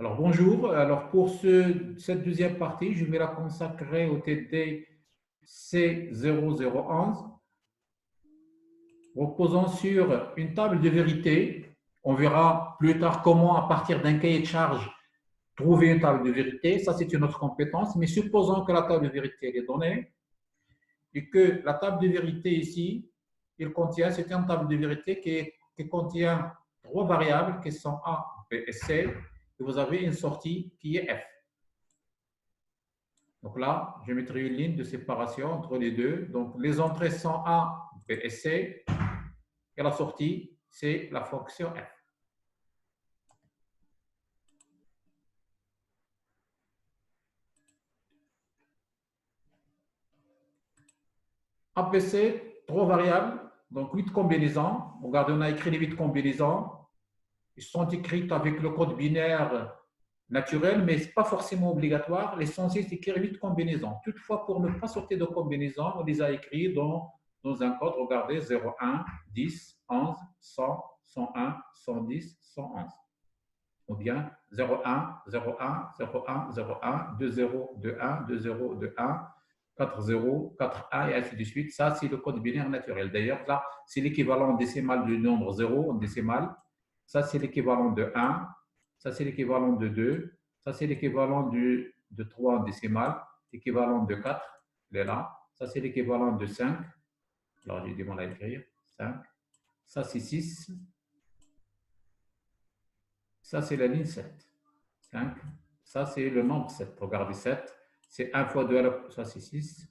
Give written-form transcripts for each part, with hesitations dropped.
Alors bonjour, alors pour cette deuxième partie, je vais la consacrer au TD C0011, reposant sur une table de vérité. On verra plus tard comment, à partir d'un cahier de charge, trouver une table de vérité. Ça, c'est une autre compétence. Mais supposons que la table de vérité est donnée et que la table de vérité ici, c'est une table de vérité qui contient trois variables qui sont A, B et C. Et vous avez une sortie qui est F. Donc là, je mettrai une ligne de séparation entre les deux. Donc les entrées sont A, B et C. Et la sortie, c'est la fonction F. APC, trois variables, donc 8 combinaisons. Regardez, on a écrit les 8 combinaisons. Ils sont écrites avec le code binaire naturel, mais ce n'est pas forcément obligatoire. L'essentiel, c'est d'écrire 8 combinaisons. Toutefois, pour ne pas sortir de combinaisons, on les a écrites dans un code. Regardez, 01, 10, 11, 100, 101, 110, 111. Ou bien 01, 01, 01, 01, 20, 21, 20, 21, 40, 41 et ainsi de suite. Ça, c'est le code binaire naturel. D'ailleurs, là, c'est l'équivalent décimal du nombre 0 en décimal. Ça, c'est l'équivalent de 1. Ça, c'est l'équivalent de 2. Ça, c'est l'équivalent de 3 en décimal. L'équivalent de 4, il est là. Ça, c'est l'équivalent de 5. Alors, j'ai du mal à écrire. 5. Ça, c'est 6. Ça, c'est la ligne 7. 5. Ça, c'est le nombre 7. Regardez 7. C'est 1 fois 2 à la, ça c'est 6.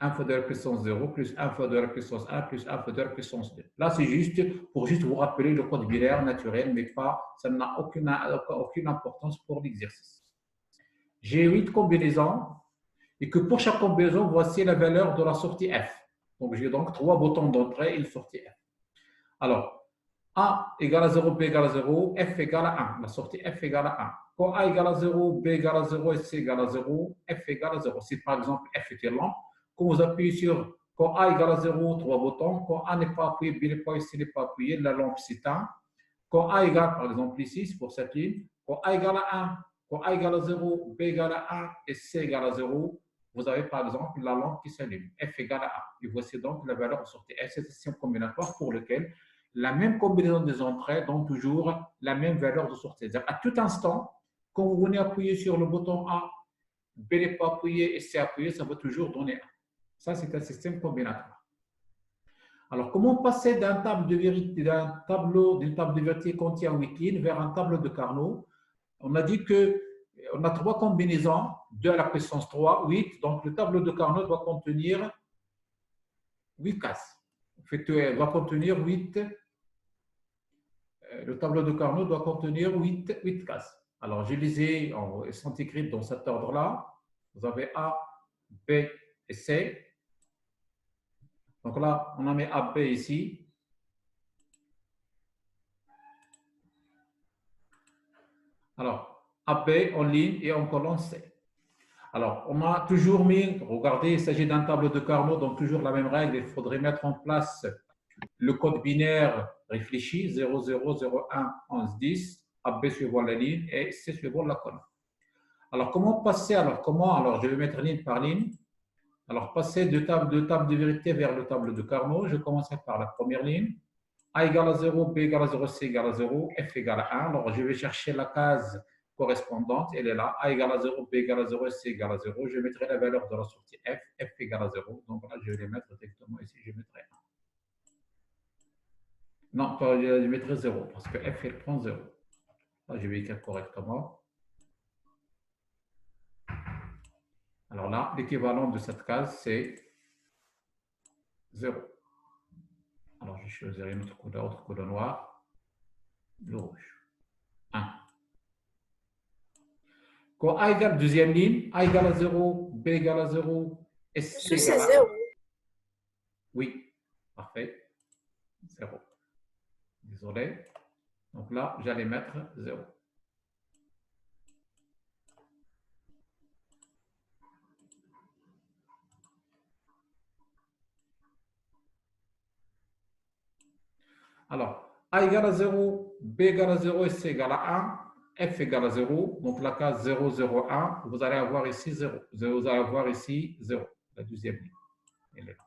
1 fois 2 à la puissance 0 plus 1 fois 2 à la puissance 1 plus 1 fois 2 à la puissance 2. Là, c'est juste pour juste vous rappeler le code binaire naturel, mais pas, ça n'a aucune importance pour l'exercice. J'ai 8 combinaisons et que pour chaque combinaison, voici la valeur de la sortie F. Donc, j'ai donc 3 boutons d'entrée et une sortie F. Alors, A égale à 0, B égale à 0, F égale à 1. La sortie F égale à 1. Quand A égale à 0, B égale à 0 et C égale à 0, F égale à 0. Si par exemple F était lent, quand vous appuyez sur quand A égale à 0, 3 boutons. Quand A n'est pas appuyé, B n'est pas appuyé, C n'est pas appuyé, la lampe s'éteint. Quand A égale, par exemple ici, c'est pour cette ligne, quand A égale à 1, quand A égale à 0, B égale à 1 et C égale à 0, vous avez par exemple la lampe qui s'allume, F égale à 1. Et voici donc la valeur de sortie F, c'est un système combinatoire pour lequel la même combinaison des entrées donne toujours la même valeur de sortie. C'est-à-dire à tout instant, quand vous venez appuyer sur le bouton A, B n'est pas appuyé et C appuyé, ça va toujours donner 1. Ça, c'est un système combinatoire. Alors, comment passer d'une table de vérité qui contient 8 lignes vers un tableau de Carnot? On a dit qu'on a 3 combinaisons, 2 à la puissance 3, 8. Donc, le tableau de Carnot doit contenir 8 cases. En fait, il doit contenir 8. Le tableau de Carnot doit contenir 8 cases. Alors, je les ai, elles sont écrites dans cet ordre-là. Vous avez A, B et C. Donc là, on a mis A, B ici. Alors, AB en ligne et en colonne C. Alors, on a toujours mis, regardez, il s'agit d'un tableau de Carnot, donc toujours la même règle, il faudrait mettre en place le code binaire réfléchi, 0, 0, 0, 1, 11, 10, AB suivant la ligne et C suivant la colonne. Alors, comment passer, alors je vais mettre ligne par ligne. Alors, passer de table de vérité vers le tableau de Carnot, je commencerai par la première ligne. A égale à 0, B égale à 0, C égale à 0, F égale à 1. Alors, je vais chercher la case correspondante, elle est là. A égale à 0, B égale à 0, C égale à 0. Je mettrai la valeur de la sortie F, F égale à 0. Donc là, je vais les mettre directement ici, je mettrai 1. Non, je mettrai 0 parce que F, elle prend 0. Là, je vais écrire correctement. Alors là, l'équivalent de cette case, c'est 0. Alors, je choisirai une autre couleur noire, le rouge. 1. Quand A égale deuxième ligne, A égale à 0, B égale à 0, et C égale à 1. Oui, parfait. 0. Désolé. Donc là, j'allais mettre 0. Alors, A égale à 0, B égale à 0 et C égale à 1. f égale à 0, donc la case 0, 0, 1, vous allez avoir ici 0. Vous allez avoir ici 0, la deuxième ligne. Elle est là.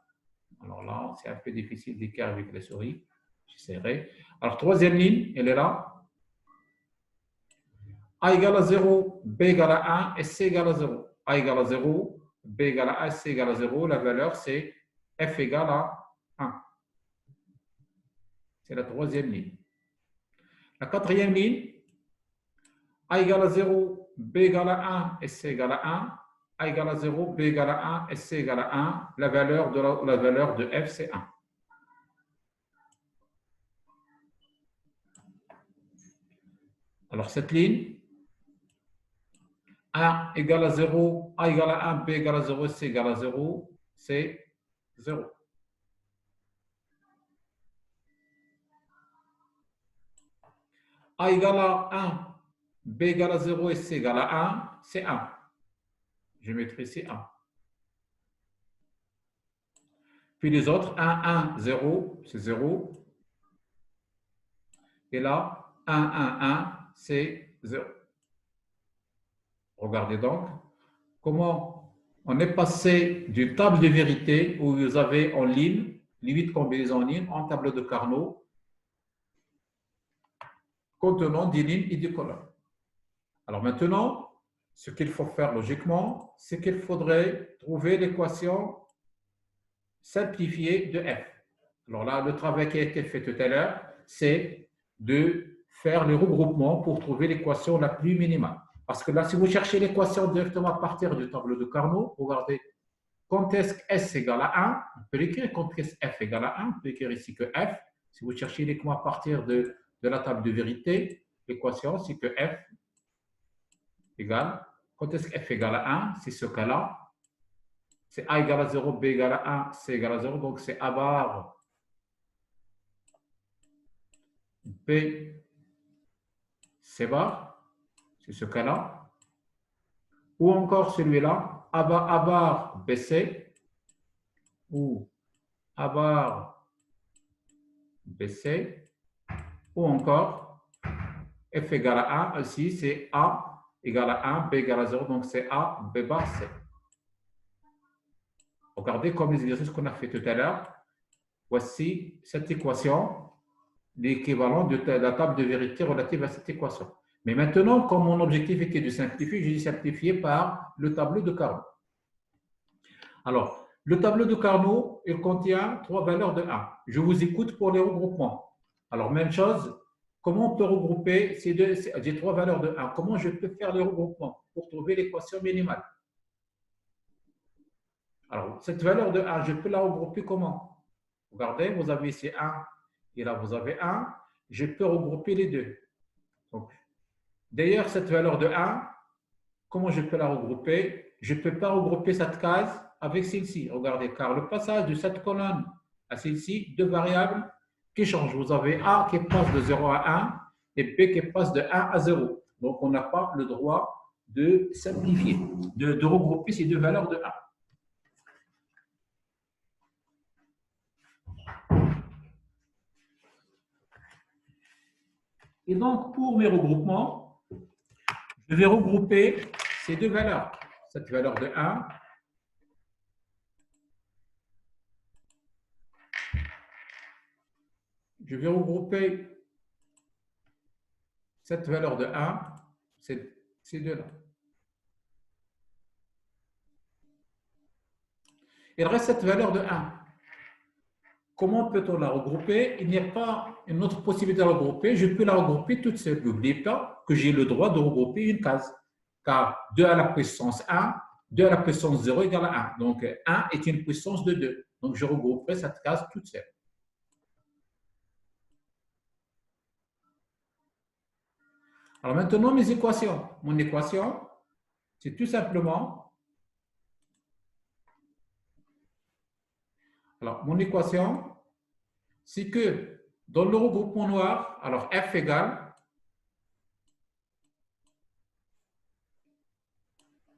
Alors là, c'est un peu difficile d'écrire avec les souris. J'essaierai. Alors, troisième ligne, elle est là. A égale à 0, B égale à 1 et C égale à 0. A égale à 0, B égale à 1, C égale à 0. La valeur, c'est F égale à 1. C'est la troisième ligne. La quatrième ligne, A égale à 0, B égale à 1 et C égale à 1. A égale à 0, B égale à 1 et C égale à 1. La valeur de F, c'est 1. Alors, cette ligne, A égale à 0, A égale à 1, B égale à 0, C égale à 0, c'est 0. A égale à 1, B égale à 0 et C égale à 1, c'est 1. Je mettrai ici 1. Puis les autres, 1, 1, 0, c'est 0. Et là, 1, 1, 1, c'est 0. Regardez donc comment on est passé d'une table de vérité où vous avez en ligne, les 8 combinaisons en ligne, en tableau de Carnot, contenant des lignes et des colonnes. Alors maintenant, ce qu'il faut faire logiquement, c'est qu'il faudrait trouver l'équation simplifiée de f. Alors là, le travail qui a été fait tout à l'heure, c'est de faire le regroupement pour trouver l'équation la plus minimale. Parce que là, si vous cherchez l'équation directement à partir du tableau de Carnot, regardez, quand est-ce que S égale à 1, on peut l'écrire, quand est-ce que F égale à 1, on peut écrire ici que F, si vous cherchez l'équation à partir de la table de vérité, l'équation, c'est que F égale, quand est-ce que F égale à 1, c'est ce cas-là, c'est A égale à 0, B égale à 1, C égale à 0, donc c'est A bar B, C bar, c'est ce cas-là, ou encore celui-là, A bar BC, ou A bar BC, ou encore F égale à 1, ici c'est A égale à 1, B égale à 0, donc c'est A, B bar C. Regardez comme les exercices qu'on a fait tout à l'heure, voici cette équation, l'équivalent de la table de vérité relative à cette équation. Mais maintenant, comme mon objectif était de simplifier, j'ai simplifié par le tableau de Carnot. Alors, le tableau de Carnot, il contient 3 valeurs de 1. Je vous écoute pour les regroupements. Alors, même chose, comment on peut regrouper ces 3 valeurs de 1? Comment je peux faire les regroupements pour trouver l'équation minimale? Alors, cette valeur de 1, je peux la regrouper comment? Regardez, vous avez ici 1 et là, vous avez 1. Je peux regrouper les deux. D'ailleurs, cette valeur de 1, comment je peux la regrouper? Je ne peux pas regrouper cette case avec celle-ci. Regardez, car le passage de cette colonne à celle-ci, deux variables qui changent. Vous avez A qui passe de 0 à 1 et B qui passe de 1 à 0. Donc, on n'a pas le droit de simplifier, de regrouper ces deux valeurs de 1. Et donc, pour mes regroupements, je vais regrouper ces deux valeurs. Cette valeur de 1 je vais regrouper cette valeur de 1, ces deux-là. Il reste cette valeur de 1. Comment peut-on la regrouper? Il n'y a pas une autre possibilité de la regrouper. Je peux la regrouper toute seule. N'oubliez pas que j'ai le droit de regrouper une case. Car 2 à la puissance 1, 2 à la puissance 0 égale à 1. Donc 1 est une puissance de 2. Donc je regrouperai cette case toute seule. Alors maintenant, mes équations. Mon équation, c'est tout simplement... Alors, mon équation, c'est que dans le regroupement noir, alors F égale...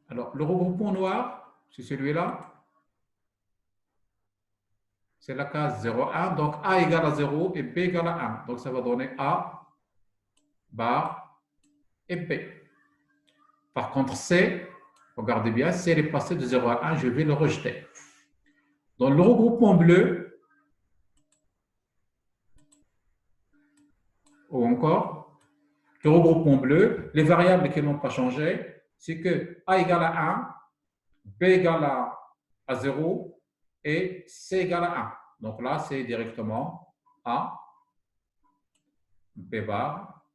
Alors, le regroupement noir, c'est celui-là. C'est la case 0, 1. Donc, A égale à 0 et B égale à 1. Donc, ça va donner A bar et B. Par contre, C, regardez bien, C est passé de 0 à 1, je vais le rejeter. Dans le regroupement bleu, ou encore, le regroupement bleu, les variables qui n'ont pas changé, c'est que A égale à 1, B égale à 0 et C égale à 1. Donc là, c'est directement A, B bar,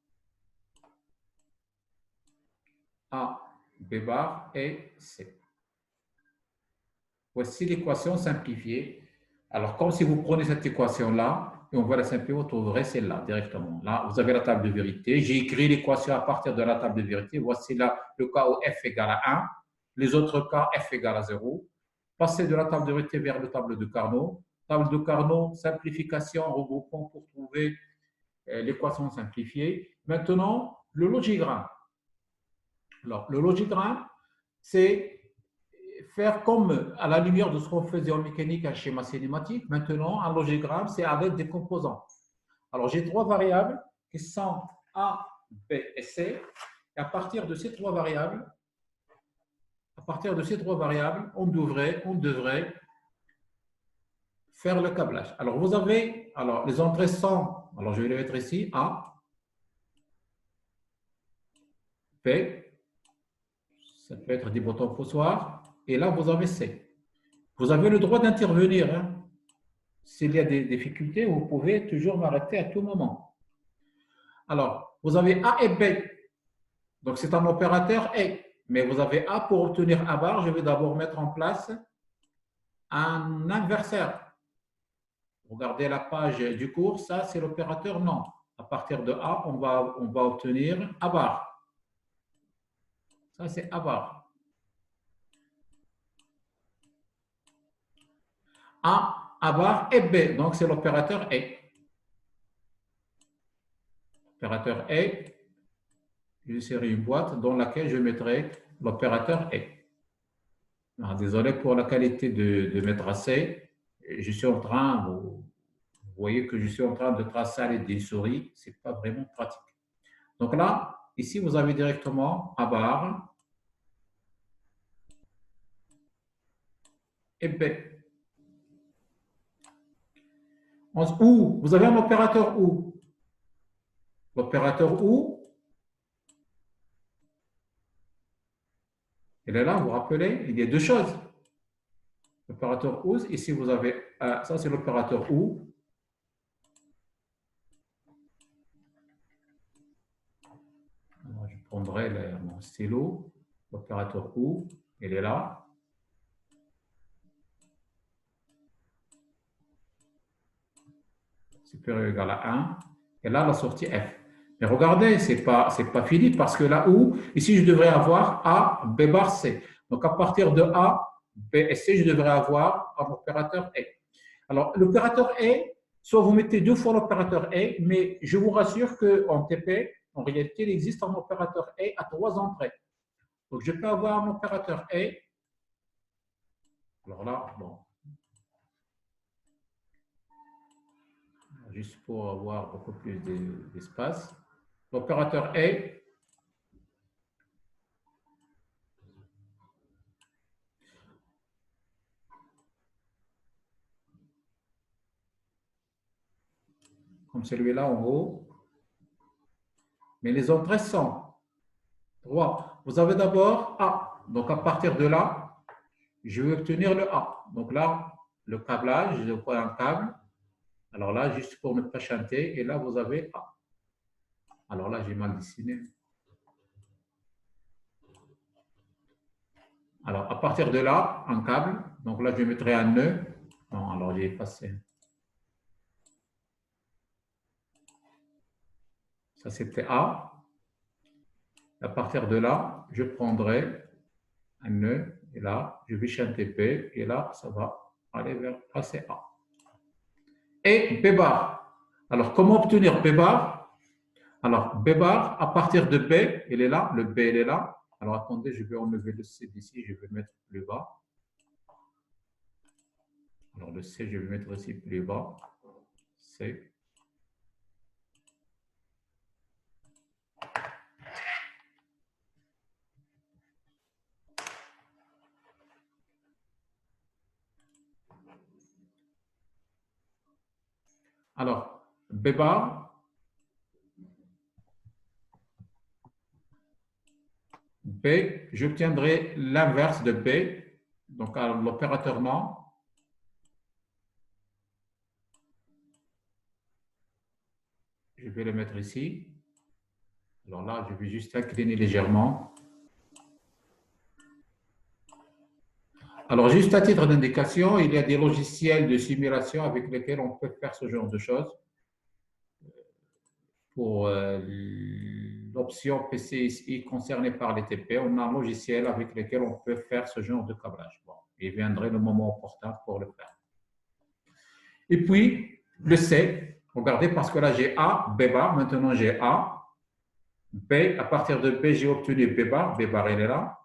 A, B bar et C. Voici l'équation simplifiée. Alors, comme si vous prenez cette équation-là, et on va la simplifier, vous trouverez celle-là directement. Là, vous avez la table de vérité. J'ai écrit l'équation à partir de la table de vérité. Voici là le cas où f égale à 1. Les autres cas, f égale à 0. Passez de la table de vérité vers la table de Carnot. Table de Carnot, simplification, regroupement pour trouver l'équation simplifiée. Maintenant, le logigramme. Alors, le logigramme, c'est faire comme à la lumière de ce qu'on faisait en mécanique, un schéma cinématique. Maintenant, un logigramme, c'est avec des composants. Alors, j'ai trois variables qui sont A, B et C. Et à partir de ces trois variables, on devrait faire le câblage. Alors, vous avez, alors les entrées sont, alors je vais les mettre ici, A, B, ça peut être des boutons poussoirs, et là, vous avez C. Vous avez le droit d'intervenir. Hein. S'il y a des difficultés, vous pouvez toujours m'arrêter à tout moment. Alors, vous avez A et B. Donc, c'est un opérateur A. Mais vous avez A pour obtenir A bar. Je vais d'abord mettre en place un inverseur. Regardez la page du cours. Ça, c'est l'opérateur non. À partir de A, on va obtenir A bar. Ça, c'est A bar. A bar et B. Donc, c'est l'opérateur A. L'opérateur A, je serai une boîte dans laquelle je mettrai l'opérateur A. Alors, désolé pour la qualité de mes tracés. Je suis en train, vous voyez que je suis en train de tracer avec des souris. Ce n'est pas vraiment pratique. Donc là, ici, vous avez directement A bar et B. Ou, vous avez un opérateur ou. L'opérateur ou, il est là, vous vous rappelez, il y a deux choses. L'opérateur ou, ici vous avez, ça c'est l'opérateur ou. Alors, je prendrai mon stylo, l'opérateur ou, il est là. Supérieur ou égal à 1. Et là, la sortie F. Mais regardez, ce n'est pas fini parce que là où, ici, je devrais avoir A, B bar, C. Donc, à partir de A, B et C, je devrais avoir un opérateur A. Alors, l'opérateur A, soit vous mettez deux fois l'opérateur A, mais je vous rassure qu'en TP, en réalité, il existe un opérateur A à trois entrées. Donc, je peux avoir un opérateur A. Alors là, bon. Juste pour avoir beaucoup plus d'espace. L'opérateur A, comme celui-là en haut. Mais les entrées sont 3. Vous avez d'abord A. Donc, à partir de là, je vais obtenir le A. Donc là, le câblage, je prends un câble. Alors là, juste pour ne pas chanter. Et là, vous avez A. Alors là, j'ai mal dessiné. Alors, à partir de là, un câble. Donc là, je mettrai un nœud. Non, alors j'ai effacé. Ça, c'était A. À partir de là, je prendrai un nœud. Et là, je vais chanter B. Et là, ça va aller vers passer A. Et B bar. Alors, comment obtenir B bar? Alors, B bar, à partir de B, il est là. Le B, il est là. Alors, attendez, je vais enlever le C d'ici. Je vais mettre plus bas. Alors, le C, je vais mettre ici plus bas. C. Alors, B bar, B, j'obtiendrai l'inverse de B, donc l'opérateur non. Je vais le mettre ici. Alors là, je vais juste incliner légèrement. Alors, juste à titre d'indication, il y a des logiciels de simulation avec lesquels on peut faire ce genre de choses. Pour l'option PCI concernée par les TP, on a un logiciel avec lequel on peut faire ce genre de câblage. Bon, il viendrait le moment opportun pour le faire. Et puis, le C, regardez, parce que là, j'ai A, B bar, maintenant j'ai A, B, à partir de B, j'ai obtenu B bar, il est là.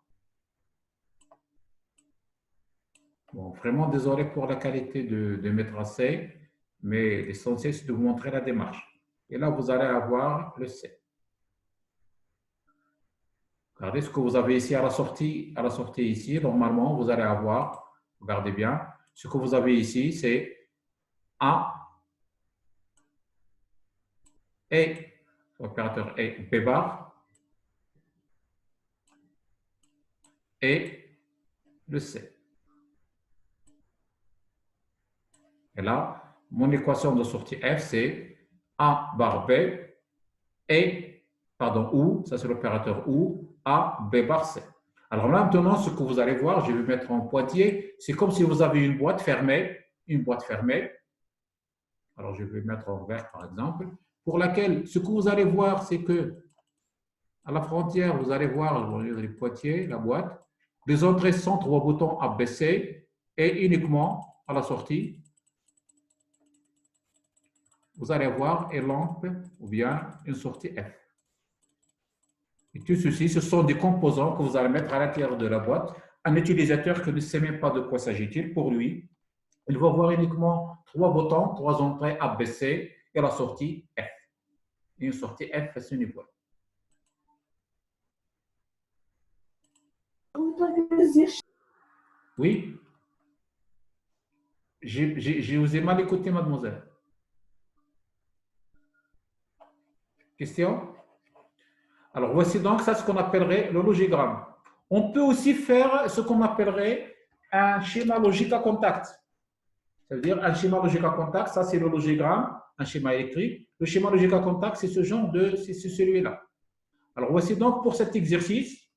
Bon, vraiment désolé pour la qualité de mes tracés, mais l'essentiel, c'est de vous montrer la démarche. Et là, vous allez avoir le C. Regardez ce que vous avez ici à la sortie ici. Normalement, vous allez avoir, regardez bien, ce que vous avez ici, c'est A et l'opérateur est B bar et le C. Et là, mon équation de sortie F, c'est A bar B et, pardon, ou, ça c'est l'opérateur ou, A, B bar C. Alors là, maintenant, ce que vous allez voir, je vais mettre en pointillé, c'est comme si vous avez une boîte fermée. Alors, je vais mettre en vert, par exemple, pour laquelle, ce que vous allez voir, c'est que à la frontière, vous allez voir, les poitiers, la boîte, les entrées sont 3 boutons ABC et uniquement à la sortie, vous allez voir une lampe ou bien une sortie F. Et tout ceci, ce sont des composants que vous allez mettre à l'intérieur de la boîte. Un utilisateur qui ne sait même pas de quoi s'agit-il, pour lui, il va voir uniquement 3 boutons, 3 entrées ABC et la sortie F. Et une sortie F à ce niveau. Oui, je vous ai mal écouté, mademoiselle. Question? Alors, voici donc ça, ce qu'on appellerait le logigramme. On peut aussi faire ce qu'on appellerait un schéma logique à contact. Ça veut dire un schéma logique à contact, ça c'est le logigramme, un schéma électrique. Le schéma logique à contact, c'est ce genre de, c'est celui-là. Alors, voici donc pour cet exercice.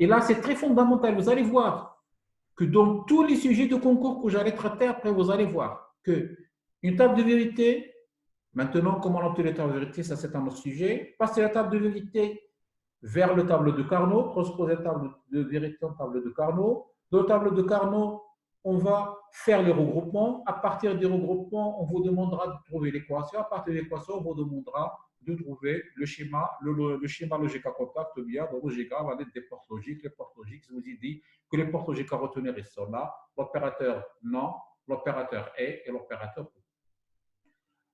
Et là, c'est très fondamental. Vous allez voir que dans tous les sujets de concours que j'allais traiter après, vous allez voir que une table de vérité, maintenant, comment on obtient la table de vérité, ça c'est un autre sujet. Passer la table de vérité vers le tableau de Carnot, transposer la table de vérité en tableau de Carnot. Dans le tableau de Carnot, on va faire les regroupements. À partir des regroupements, on vous demandera de trouver l'équation. À partir de l'équation, on vous demandera de trouver le schéma logique à contact ou bien le logigramme avec des portes logiques. Les portes logiques, je vous ai dit que les portes logiques à retenir, ils sont là. L'opérateur non, l'opérateur est et l'opérateur ou.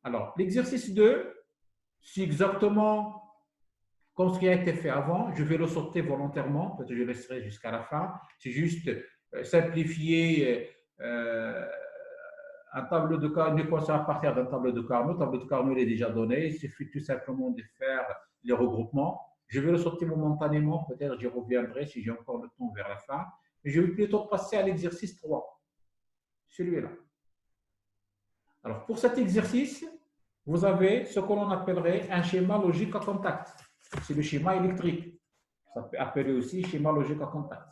Alors, l'exercice 2, c'est exactement comme ce qui a été fait avant. Je vais le sortir volontairement, peut-être que je le laisserai jusqu'à la fin. C'est juste simplifier un tableau de Carnot, une équation à partir d'un tableau de Carnot. Le tableau de Carnot il est déjà donné. Il suffit tout simplement de faire les regroupements. Je vais le sortir momentanément. Peut-être j'y reviendrai si j'ai encore le temps vers la fin. Mais je vais plutôt passer à l'exercice 3. Celui-là. Alors, pour cet exercice, vous avez ce que l'on appellerait un schéma logique à contact. C'est le schéma électrique. Ça peut appeler aussi schéma logique à contact.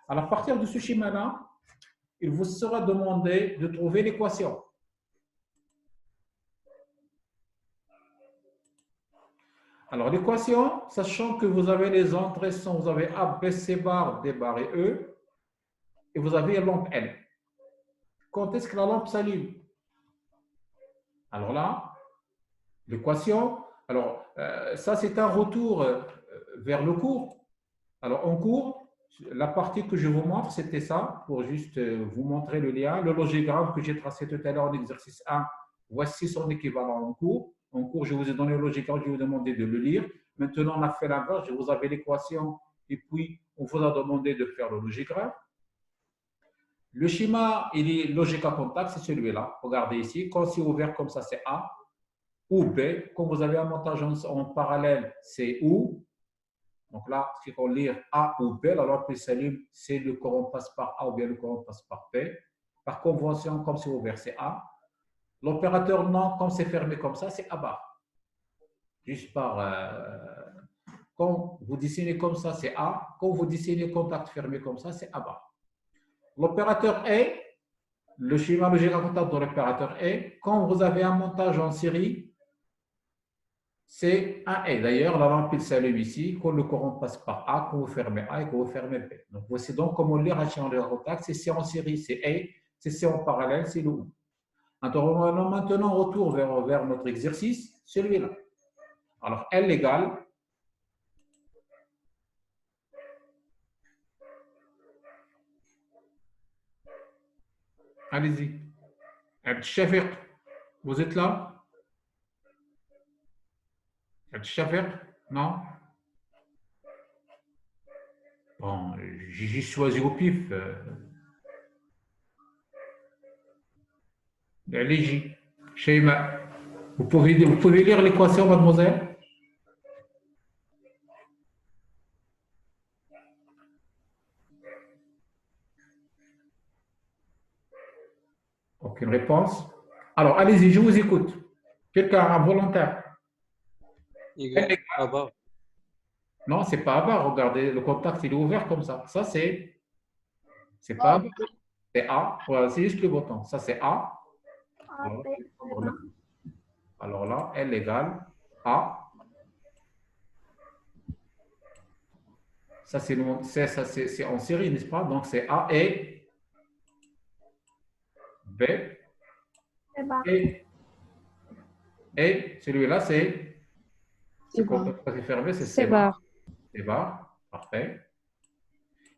Alors, à partir de ce schéma-là, il vous sera demandé de trouver l'équation. Alors, l'équation, sachant que vous avez les entrées, vous avez A, B, C bar, D bar et E, et vous avez la lampe L. Quand est-ce que la lampe s'allume? Alors là, l'équation, alors ça c'est un retour vers le cours. Alors en cours, la partie que je vous montre, c'était ça, pour juste vous montrer le lien. Le logigramme que j'ai tracé tout à l'heure en exercice 1, voici son équivalent en cours. En cours, je vous ai donné le logigramme, je vais vous demander de le lire. Maintenant, on a fait l'inverse, je vous avais l'équation et puis on vous a demandé de faire le logigramme. Le schéma, il est logique à contact, c'est celui-là. Regardez ici, quand c'est ouvert comme ça, c'est A, ou B. Quand vous avez un montage en parallèle, c'est OU. Donc là, si on lit A ou B, la lampe s'allume, c'est le courant passe par A ou bien le courant passe par B. Par convention, comme c'est ouvert, c'est A. L'opérateur non, comme c'est fermé comme ça, c'est A bar. Juste par... quand vous dessinez comme ça, c'est A. Quand vous dessinez contact fermé comme ça, c'est A bar. L'opérateur est, le schéma logique à contact de l'opérateur est, quand vous avez un montage en série, c'est un et. D'ailleurs, la lampe s'allume ici quand le courant passe par A, quand vous fermez A et quand vous fermez B. Donc, voici donc comment lire un schéma de contact. C'est C en série, c'est A. C'est C en parallèle, c'est le OU. Maintenant, retour vers notre exercice, celui-là. Alors, L égale, allez-y. Shafiq, vous êtes là? Shafiq? Non? Bon, j'ai juste choisi au pif. Allez-y. Sheyma, vous pouvez lire l'équation, mademoiselle? Aucune réponse. Alors, allez-y, je vous écoute. Quelqu'un, un volontaire? Y à bas. Non, c'est pas à bas. Regardez, le contact, il est ouvert comme ça. Ça, c'est pas à bas. C'est A. Voilà, c'est juste le bouton. Ça, c'est A. Alors là, L égale A. Ça, c'est en série, n'est-ce pas? Donc, c'est A et B. Et celui-là, c'est quand c'est fermé, c'est C bar. C bar. Parfait.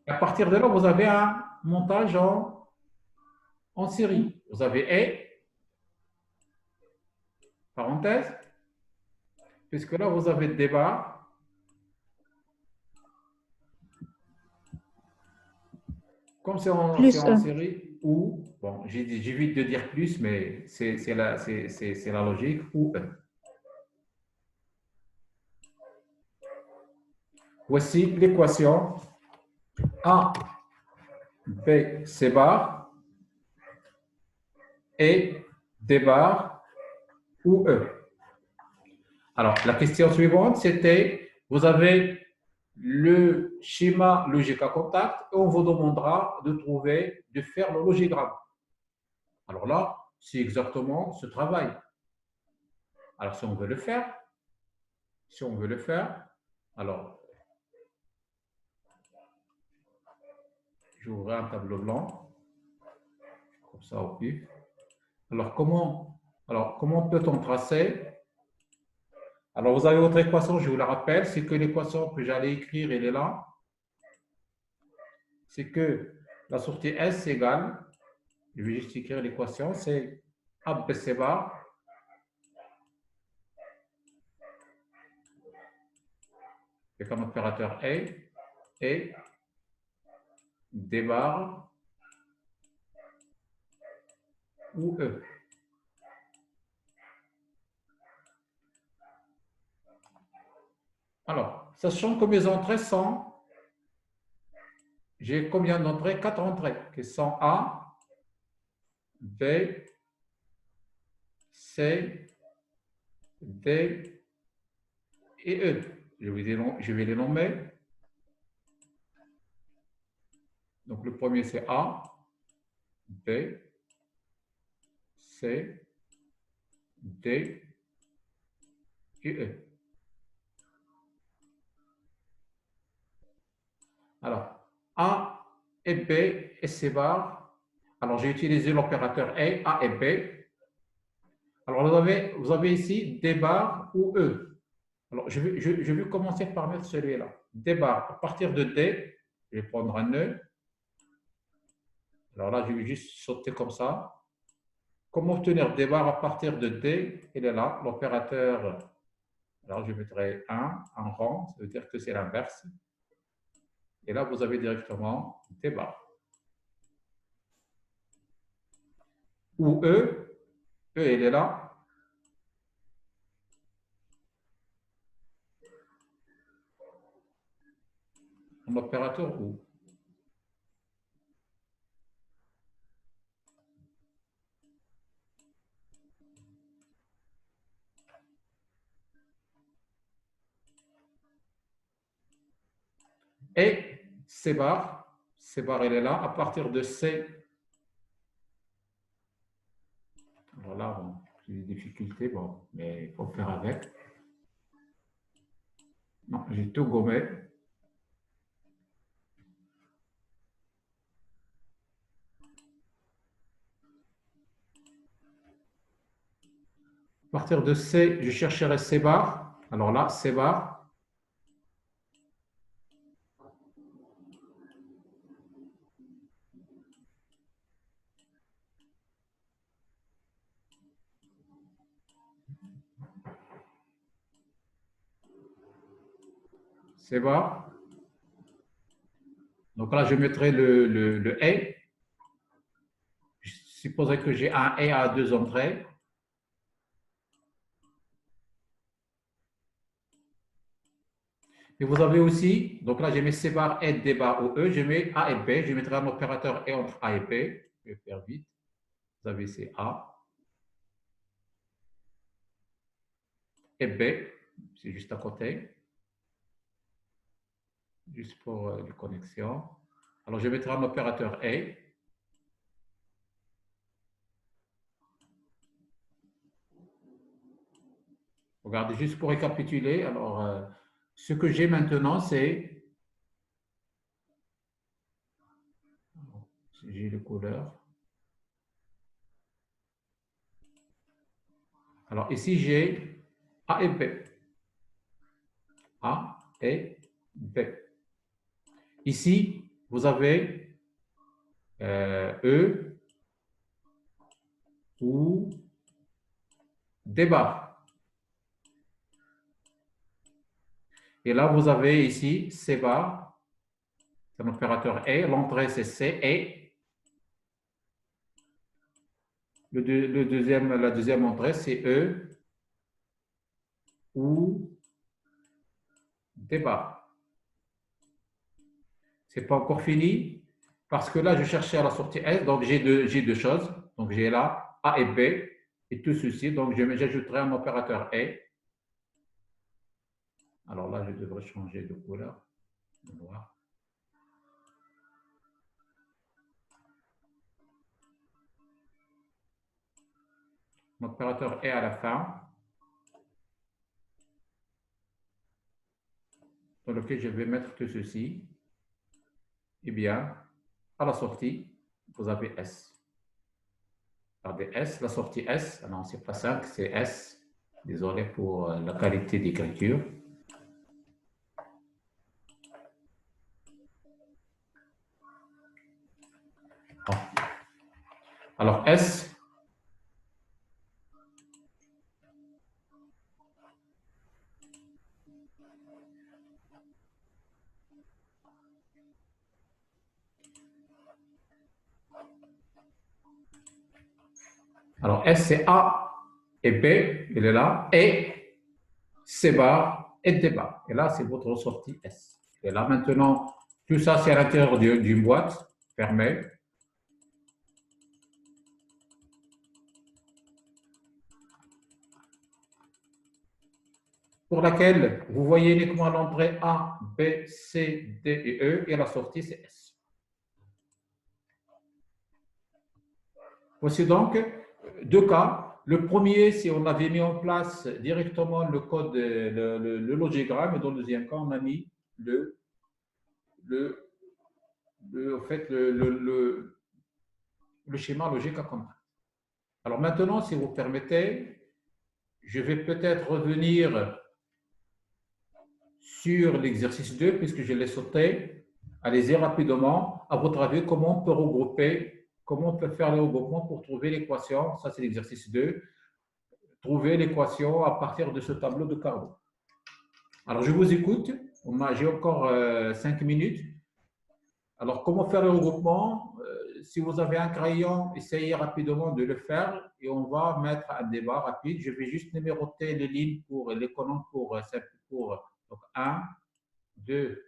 Et à partir de là, vous avez un montage en série. Vous avez E, parenthèse, puisque là, vous avez des barres. Comme c'est en série, ou, bon, j'évite de dire plus, mais c'est la logique, ou E. Voici l'équation A, B, C bar et D bar ou E. Alors, la question suivante, c'était, vous avez le schéma logique à contact et on vous demandera de faire le logigramme. Alors là, c'est exactement ce travail. Alors, si on veut le faire, alors, j'ouvre un tableau blanc, comme ça au pif. Alors, comment peut-on tracer? Alors, vous avez votre équation, je vous la rappelle, c'est que l'équation que j'allais écrire, elle est là. C'est que la sortie S égale, je vais juste écrire l'équation, c'est ABC bar et comme opérateur A et D bar ou E. Alors, sachant que mes entrées sont, j'ai combien d'entrées? 4 entrées qui sont A, B, C, D et E. Je vais les nommer. Donc, le premier, c'est A, B, C, D et E. Alors, A et B et C bar. Alors, j'ai utilisé l'opérateur A et B. Alors, vous avez ici D bar ou E. Alors, je vais commencer par mettre celui-là. D bar. À partir de D, je vais prendre un E. Alors là, je vais juste sauter comme ça. Comment obtenir D bar à partir de D? Il est là, l'opérateur. Alors, je mettrai 1 en rang, ça veut dire que c'est l'inverse. Et là, vous avez directement D bar. ou E. E, elle est là. Un opérateur ou. Et C bar, elle est là. À partir de C, alors là, bon, j'ai des difficultés, bon, mais il faut faire avec. Non, j'ai tout gommé. À partir de C, je chercherai C bar. Alors là, C bar. C bar. Donc là, je mettrai le et. Je supposerai que j'ai un et à deux entrées. Et vous avez aussi, donc là, je mets C bar et D bar au E, je mets A et B, je mettrai un opérateur et entre A et B. Je vais faire vite. Vous avez C A et B, c'est juste à côté, juste pour les connexions. Alors, je mettrai un opérateur et. Regardez, juste pour récapituler, alors, ce que j'ai maintenant, c'est. J'ai les couleurs. Alors, ici, j'ai A et B. A et B. Ici, vous avez E ou D bar. Et là, vous avez ici C bar. C'est un opérateur et. L'entrée, c'est C et. La deuxième entrée, c'est E ou D bar. Ce n'est pas encore fini parce que là, je cherchais à la sortie S, donc j'ai deux choses. Donc j'ai là A et B et tout ceci. Donc j'ajouterai un opérateur et. Alors là, je devrais changer de couleur. Noir. L'opérateur est à la fin, dans lequel je vais mettre tout ceci. Eh bien, à la sortie, vous avez S. Regardez S, la sortie S. Ah non, c'est pas 5, c'est S. Désolé pour la qualité d'écriture. Bon. Alors S. Alors S, c'est A et B, il est là, et C bar et D bar. Et là, c'est votre sortie S. Et là, maintenant, tout ça, c'est à l'intérieur d'une boîte fermée. Pour laquelle vous voyez uniquement l'entrée A, B, C, D et E, et la sortie, c'est S. Voici donc deux cas. Le premier, si on avait mis en place directement le code, le logigramme, et dans le deuxième cas, on a mis le schéma logique à comprendre. Alors maintenant, si vous permettez, je vais peut-être revenir sur l'exercice 2, puisque je l'ai sauté. Allez-y rapidement. À votre avis, comment on peut regrouper, comment on peut faire le regroupement pour trouver l'équation? Ça, c'est l'exercice 2. Trouver l'équation à partir de ce tableau de Carnot. Alors, je vous écoute. J'ai encore 5 minutes. Alors, comment faire le regroupement? si vous avez un crayon, essayez rapidement de le faire et on va mettre un débat rapide. Je vais juste numéroter les lignes pour les colonnes pour donc 1, 2,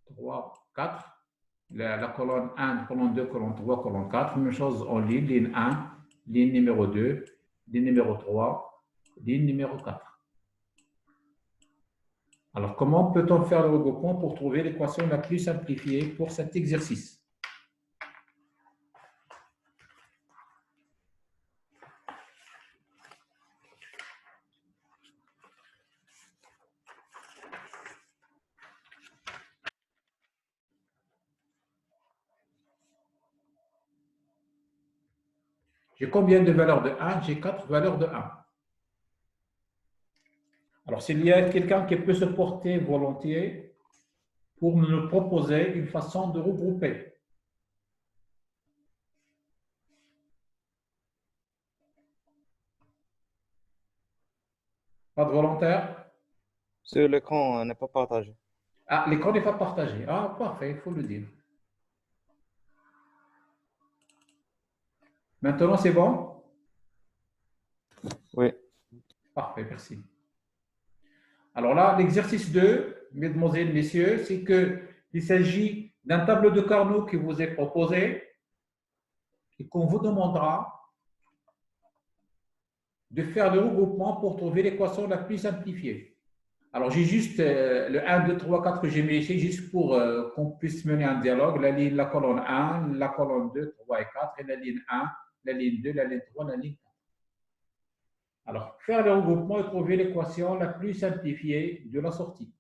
3, 4. La colonne 1, colonne 2, colonne 3, colonne 4. Même chose en ligne, ligne 1, ligne numéro 2, ligne numéro 3, ligne numéro 4. Alors, comment peut-on faire le regroupement pour trouver l'équation la plus simplifiée pour cet exercice? J'ai combien de valeurs de 1? J'ai 4 valeurs de 1. Alors, s'il y a quelqu'un qui peut se porter volontiers pour nous proposer une façon de regrouper. Pas de volontaire? Sur l'écran n'est pas partagé. Ah, l'écran n'est pas partagé. Ah, parfait, il faut le dire. Maintenant, c'est bon? Oui. Parfait, merci. Alors là, l'exercice 2, mesdemoiselles, messieurs, c'est qu'il s'agit d'un tableau de Carnot qui vous est proposé et qu'on vous demandera de faire le regroupement pour trouver l'équation la plus simplifiée. Alors, j'ai juste le 1, 2, 3, 4 que j'ai mis ici, juste pour qu'on puisse mener un dialogue. La colonne 1, la colonne 2, 3 et 4, et la ligne 1, la ligne 2, la ligne 3, la ligne 4. Alors, faire le regroupement et trouver l'équation la plus simplifiée de la sortie.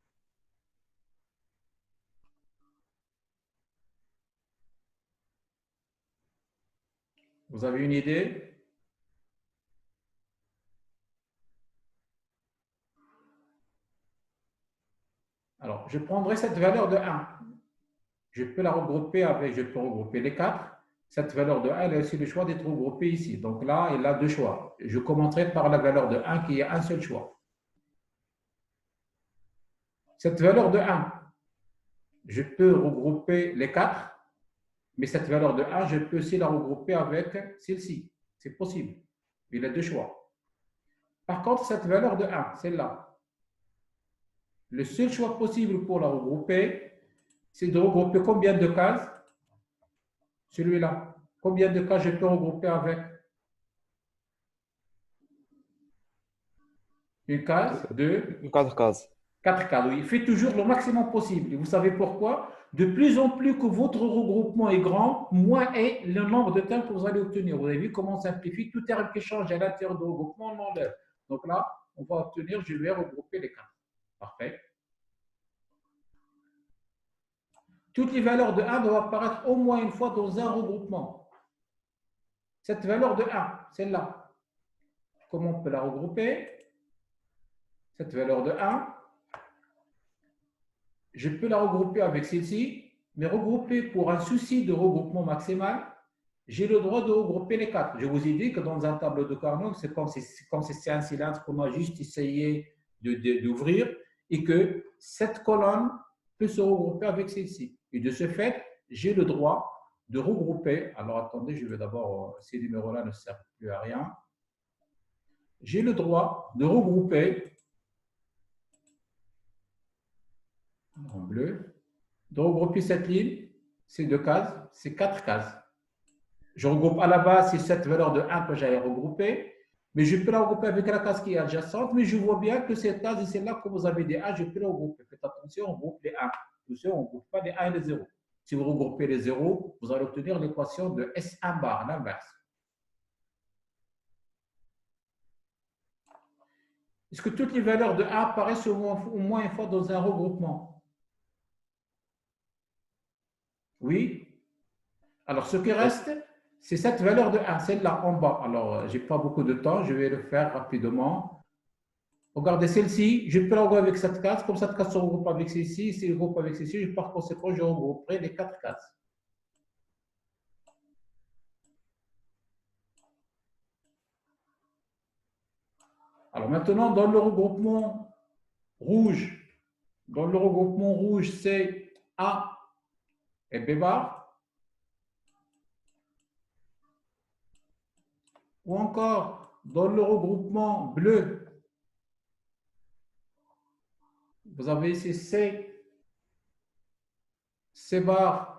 Vous avez une idée? Alors, je prendrai cette valeur de 1. Je peux regrouper les 4. Cette valeur de 1, elle a aussi le choix d'être regroupée ici. Donc là, elle a deux choix. Je commencerai par la valeur de 1 qui a un seul choix. Cette valeur de 1, je peux regrouper les 4, mais cette valeur de 1, je peux aussi la regrouper avec celle-ci. C'est possible. Il a deux choix. Par contre, cette valeur de 1, celle-là, le seul choix possible pour la regrouper, c'est de regrouper combien de cases? Celui-là. Combien de cases je peux regrouper avec? Une case, deux, 4 cases. 4 cases. Oui. Faites toujours le maximum possible. Et vous savez pourquoi? De plus en plus que votre regroupement est grand, moins est le nombre de termes que vous allez obtenir. Vous avez vu comment on simplifie? Tout terme qui change à l'intérieur du regroupement, on l'enlève. Donc là, on va obtenir, je vais regrouper les 4. Parfait. Toutes les valeurs de 1 doivent apparaître au moins une fois dans un regroupement. Cette valeur de 1, celle-là, comment on peut la regrouper? Cette valeur de 1, je peux la regrouper avec celle-ci, mais regrouper pour un souci de regroupement maximal, j'ai le droit de regrouper les 4. Je vous ai dit que dans un tableau de Carnot, c'est comme si c'est un cylindre qu'on a juste essayé d'ouvrir et que cette colonne peut se regrouper avec celle-ci. Et de ce fait, j'ai le droit de regrouper. Alors attendez, je vais d'abord, ces numéros-là ne servent plus à rien. J'ai le droit de regrouper en bleu, de regrouper cette ligne, ces deux cases, ces 4 cases. Je regroupe à la base, c'est cette valeur de 1 que j'allais regrouper, mais je peux la regrouper avec la case qui est adjacente, mais je vois bien que cette case et celle-là, que vous avez des 1, je peux la regrouper. Faites attention, on regroupe les 1. Attention, on ne regroupe pas les 1 et les 0. Si vous regroupez les 0, vous allez obtenir l'équation de S1 bar, l'inverse. Est-ce que toutes les valeurs de 1 apparaissent au moins une fois dans un regroupement? Oui. Alors, ce qui reste, c'est cette valeur de 1, celle-là en bas. Alors, je n'ai pas beaucoup de temps, je vais le faire rapidement. Regardez celle-ci, je peux la regrouper avec cette case, comme cette case se regroupe avec celle-ci, si elle regroupe avec celle-ci, par conséquent, je regrouperai les 4 cases. Alors maintenant, dans le regroupement rouge, c'est A et B bar. Ou encore, dans le regroupement bleu, vous avez ici C bar